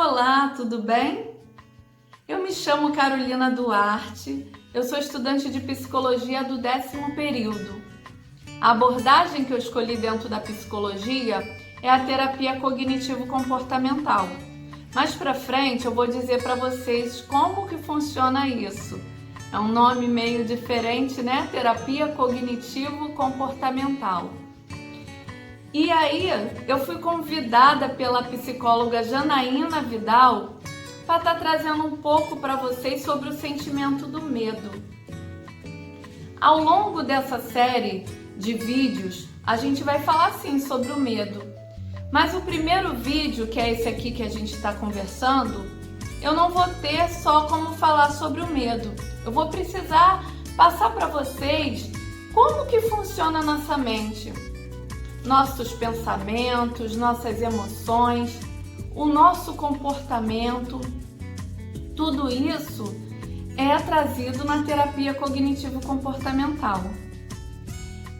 Olá, tudo bem? Eu me chamo Carolina Duarte, eu sou estudante de psicologia do 10º período. A abordagem que eu escolhi dentro da psicologia é a terapia cognitivo-comportamental. Mais pra frente eu vou dizer para vocês como que funciona isso. É um nome meio diferente, né? Terapia cognitivo-comportamental. E aí, eu fui convidada pela psicóloga Janaína Vidal para estar trazendo um pouco para vocês sobre o sentimento do medo. Ao longo dessa série de vídeos, a gente vai falar sim sobre o medo. Mas o primeiro vídeo, que é esse aqui que a gente está conversando, eu não vou ter só como falar sobre o medo. Eu vou precisar passar para vocês como que funciona a nossa mente. Nossos pensamentos, nossas emoções, o nosso comportamento, tudo isso é trazido na terapia cognitivo-comportamental.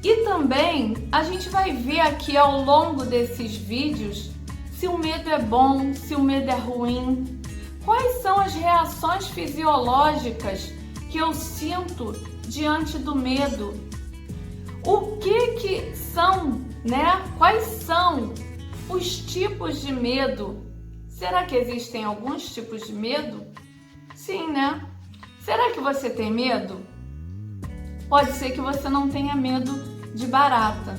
E também a gente vai ver aqui ao longo desses vídeos se o medo é bom, se o medo é ruim, quais são as reações fisiológicas que eu sinto diante do medo, o que são, né? Quais são os tipos de medo? Será que existem alguns tipos de medo? Sim, né? Será que você tem medo? Pode ser que você não tenha medo de barata.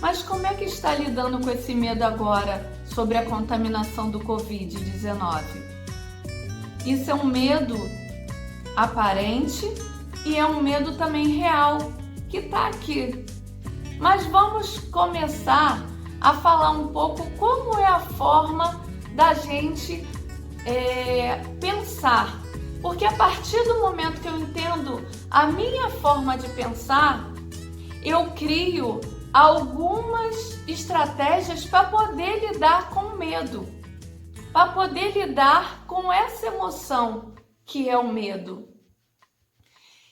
Mas como é que está lidando com esse medo agora sobre a contaminação do Covid-19? Isso é um medo aparente e é um medo também real que está aqui. Mas vamos começar a falar um pouco como é a forma da gente pensar. Porque a partir do momento que eu entendo a minha forma de pensar, eu crio algumas estratégias para poder lidar com o medo, para poder lidar com essa emoção que é o medo.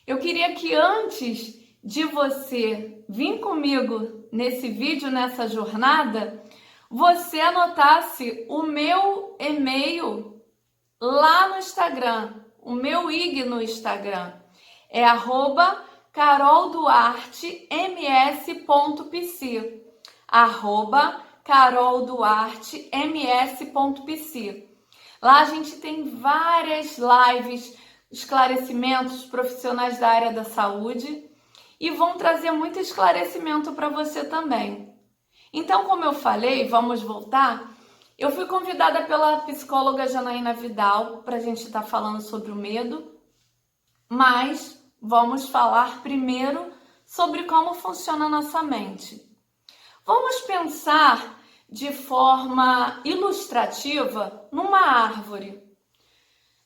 Eu queria que antes de você vir comigo nesse vídeo, nessa jornada, você anotasse o meu e-mail lá no Instagram, o meu IG no Instagram, é @carolduartems.pc, @carolduartems.pc. Lá a gente tem várias lives, esclarecimentos profissionais da área da saúde, e vão trazer muito esclarecimento para você também. Então, como eu falei, vamos voltar. Eu fui convidada pela psicóloga Janaína Vidal para a gente estar falando sobre o medo, mas vamos falar primeiro sobre como funciona a nossa mente. Vamos pensar de forma ilustrativa numa árvore.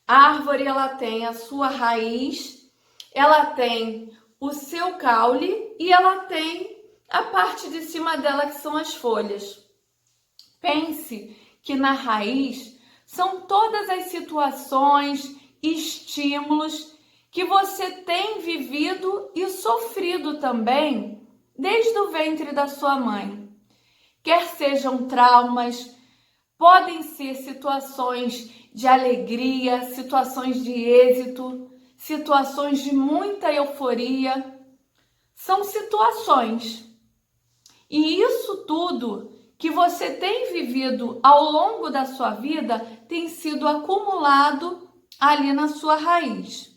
A árvore ela tem a sua raiz, ela tem o seu caule e ela tem a parte de cima dela que são as folhas. Pense que na raiz são todas as situações, estímulos que você tem vivido e sofrido também desde o ventre da sua mãe. Quer sejam traumas, podem ser situações de alegria, situações de êxito, situações de muita euforia, são situações. E isso tudo que você tem vivido ao longo da sua vida tem sido acumulado ali na sua raiz.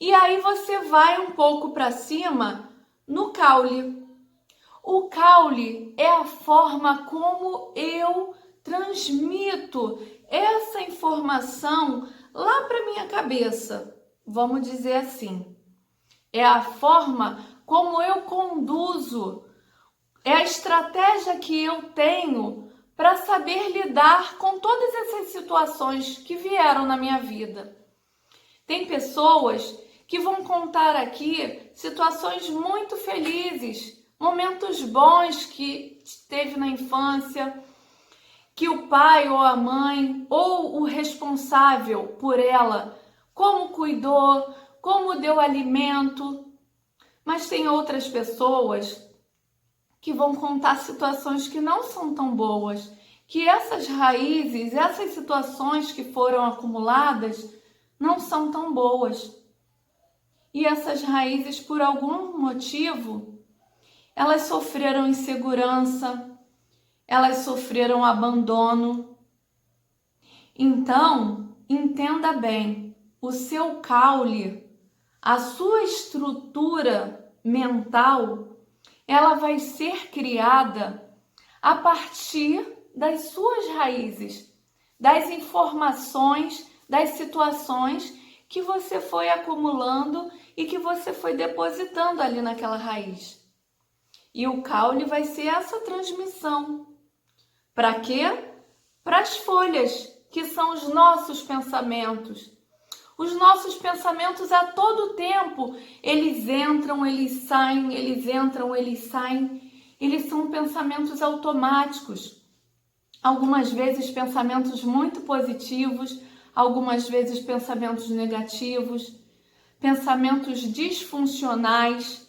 E aí você vai um pouco para cima no caule. O caule é a forma como eu transmito essa informação lá para minha cabeça, vamos dizer assim. É a forma como eu conduzo, é a estratégia que eu tenho para saber lidar com todas essas situações que vieram na minha vida. Tem pessoas que vão contar aqui situações muito felizes, momentos bons que teve na infância, que o pai ou a mãe ou o responsável por ela, como cuidou, como deu alimento. Mas tem outras pessoas que vão contar situações que não são tão boas, que essas raízes, essas situações que foram acumuladas não são tão boas. E essas raízes, por algum motivo, elas sofreram insegurança, elas sofreram abandono. Então, entenda bem, o seu caule, a sua estrutura mental, ela vai ser criada a partir das suas raízes, das informações, das situações que você foi acumulando e que você foi depositando ali naquela raiz. E o caule vai ser essa transmissão. Para quê? Para as folhas, que são os nossos pensamentos. Os nossos pensamentos a todo tempo, eles entram, eles saem, eles entram, eles saem. Eles são pensamentos automáticos. Algumas vezes pensamentos muito positivos, algumas vezes pensamentos negativos, pensamentos disfuncionais,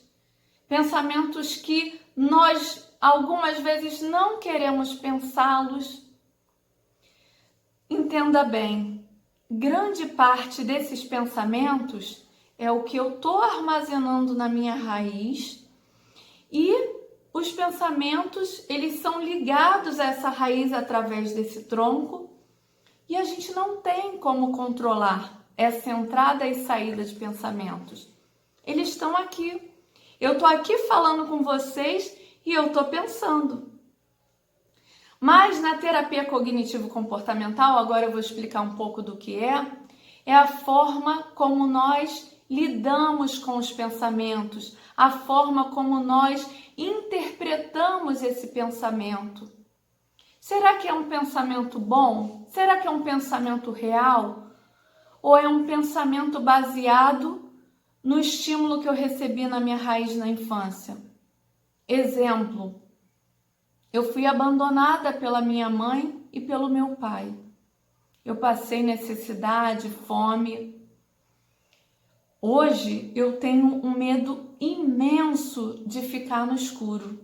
pensamentos que nós algumas vezes não queremos pensá-los. Entenda bem, grande parte desses pensamentos é o que eu estou armazenando na minha raiz e os pensamentos, eles são ligados a essa raiz através desse tronco e a gente não tem como controlar essa entrada e saída de pensamentos. Eles estão aqui. Eu estou aqui falando com vocês e eu estou pensando. Mas na terapia cognitivo-comportamental, agora eu vou explicar um pouco do que é a forma como nós lidamos com os pensamentos, a forma como nós interpretamos esse pensamento. Será que é um pensamento bom? Será que é um pensamento real? Ou é um pensamento baseado no estímulo que eu recebi na minha raiz na infância? Exemplo, eu fui abandonada pela minha mãe e pelo meu pai. Eu passei necessidade, fome. Hoje eu tenho um medo imenso de ficar no escuro.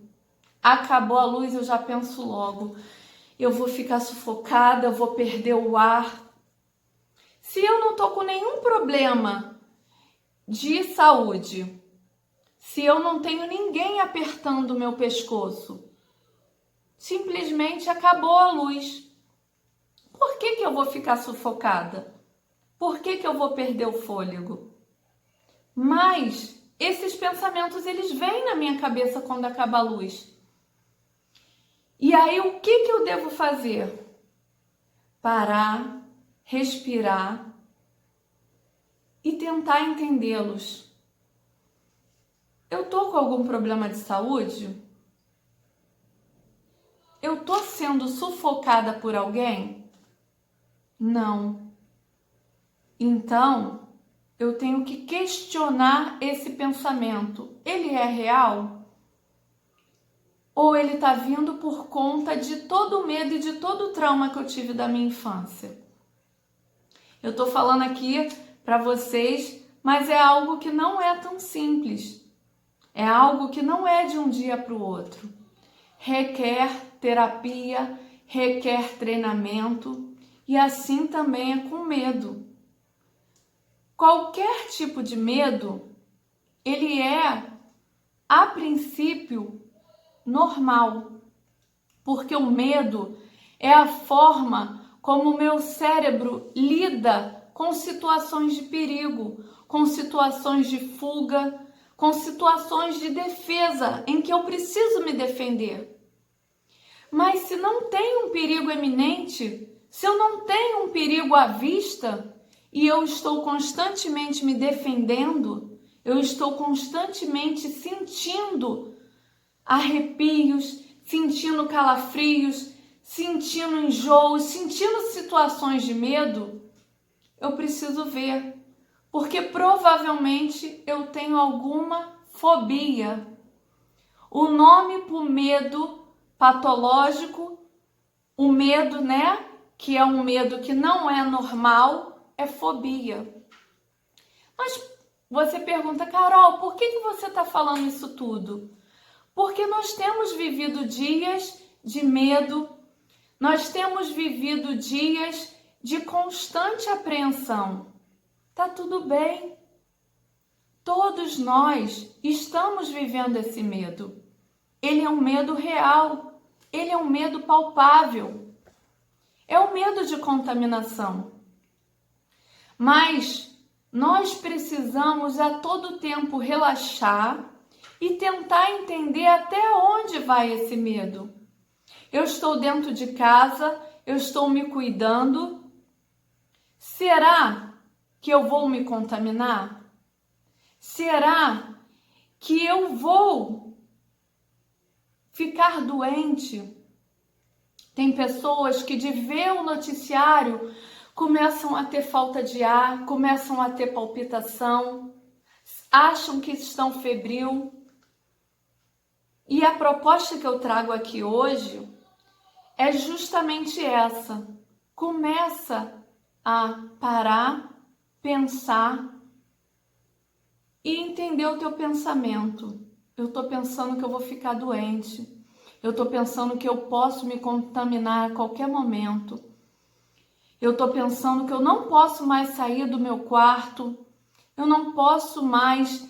Acabou a luz, eu já penso logo, eu vou ficar sufocada, eu vou perder o ar. Se eu não tô com nenhum problema de saúde, se eu não tenho ninguém apertando o meu pescoço, simplesmente acabou a luz. Por que eu vou ficar sufocada? Por que eu vou perder o fôlego? Mas esses pensamentos, eles vêm na minha cabeça quando acaba a luz. E aí, o que eu devo fazer? Parar, respirar e tentar entendê-los. Eu tô com algum problema de saúde? Eu tô sendo sufocada por alguém? Não. Então, eu tenho que questionar esse pensamento. Ele é real? Ou ele está vindo por conta de todo o medo e de todo o trauma que eu tive da minha infância? Eu estou falando aqui para vocês, mas é algo que não é tão simples. É algo que não é de um dia para o outro. Requer terapia, requer treinamento e assim também é com medo. Qualquer tipo de medo, ele é, a princípio, normal, porque o medo é a forma como o meu cérebro lida com situações de perigo, com situações de fuga, com situações de defesa em que eu preciso me defender. Mas se não tem um perigo eminente, se eu não tenho um perigo à vista e eu estou constantemente me defendendo, eu estou constantemente sentindo arrepios, sentindo calafrios, sentindo enjoos, sentindo situações de medo, eu preciso ver, porque provavelmente eu tenho alguma fobia. O nome para o medo patológico, o medo, né, que é um medo que não é normal, é fobia. Mas você pergunta, Carol, por que você está falando isso tudo? Porque nós temos vivido dias de medo, Nós temos vivido dias de constante apreensão. Tá tudo bem. Todos nós estamos vivendo esse medo. Ele é um medo real. Ele é um medo palpável. É o medo de contaminação. Mas nós precisamos a todo tempo relaxar e tentar entender até onde vai esse medo. Eu estou dentro de casa, eu estou me cuidando. Será que eu vou me contaminar? Será que eu vou ficar doente? Tem pessoas que de ver o noticiário começam a ter falta de ar, começam a ter palpitação, acham que estão febril. E a proposta que eu trago aqui hoje é justamente essa. Começa a parar, pensar e entender o teu pensamento. Eu estou pensando que eu vou ficar doente. Eu estou pensando que eu posso me contaminar a qualquer momento. Eu estou pensando que eu não posso mais sair do meu quarto. Eu não posso mais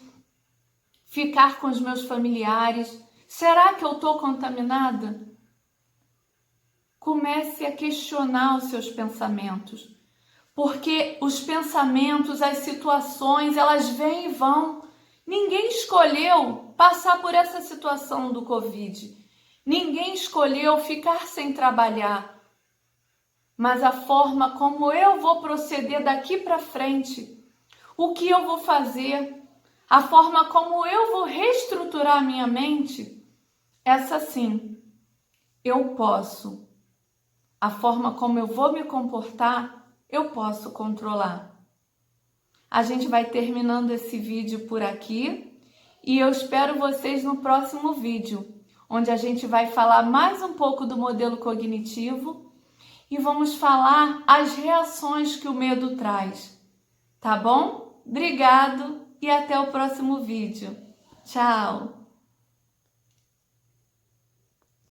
ficar com os meus familiares. Será que eu estou contaminada? Comece a questionar os seus pensamentos. Porque os pensamentos, as situações, elas vêm e vão. Ninguém escolheu passar por essa situação do Covid. Ninguém escolheu ficar sem trabalhar. Mas a forma como eu vou proceder daqui para frente, o que eu vou fazer, a forma como eu vou reestruturar a minha mente, essa sim, eu posso. A forma como eu vou me comportar, eu posso controlar. A gente vai terminando esse vídeo por aqui e eu espero vocês no próximo vídeo, onde a gente vai falar mais um pouco do modelo cognitivo e vamos falar as reações que o medo traz. Tá bom? Obrigado e até o próximo vídeo. Tchau!